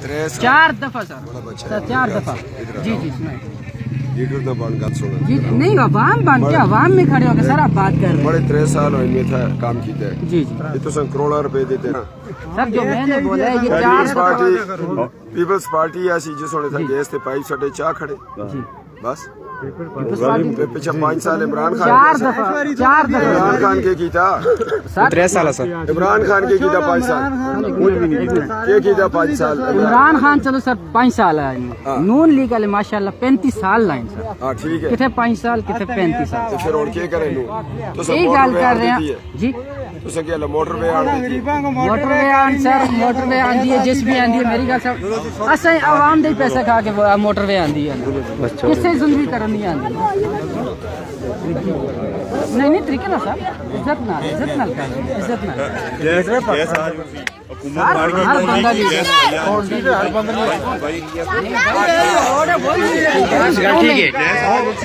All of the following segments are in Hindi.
4 दफा सर 4 दफा जी जी लीडर तो बन गल सुन जी नहीं अवाम बन के अवाम में खड़े होकर सर आप बात कर रहे हैं। बड़े 3 साल हुए इनमें था काम किया है जी जी ये तो सब करोड़ों रुपए देते हैं सर जो मैंने बोला है ये 4 पीपल्स पार्टी ऐसी जिस होने था गैस ते पाइप सटे चाह खड़े जी बस पीछे 5 साल इमरान खान 4 दफा इमरान खान के कीता 3 साल सर इमरान खान के कीता 5 साल के कीता 5 साल इमरान खान चलो सर 5 साल है नून लीग वाले माशाल्लाह 35 साल लाइन सर हां ठीक है किथे 5 साल किथे 35 साल तो फिर और क्या करे नु तो सब यही गल कर रहे हैं जी तो सब क्या मोटरवे आन दी मोटरवे आन सर मोटरवे आंदी है जिस भी आंदी है मेरी गल सर असें आवाम दे पैसे खा के मोटरवे आंदी है किसे जुल्म करन नहीं आंदी नहीं तरीके ना सर इज्जत ना कर इज्जत ना हर बंदा लीडर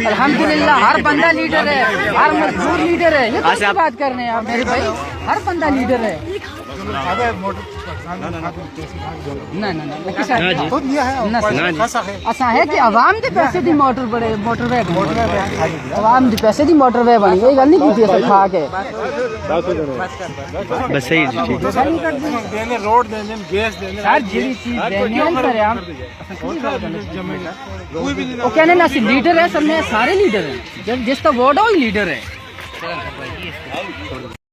अल्हम्दुलिल्लाह हर बंदा लीडर है हर मजदूर लीडर है ये कैसी बात कर रहे हैं आप मेरे भाई हर बंदा लीडर है ऐसा है कि आवाम के पैसे दी मोटरवे आवाम के पैसे दी मोटरवे बनी ये गल नहीं की खा के बस सही देने रोड देने गैस देने सर जी चीज देने करे हम वो कहने ना सी लीडर है सब में सारे लीडर हैं जिसका वोट हो ही लीडर है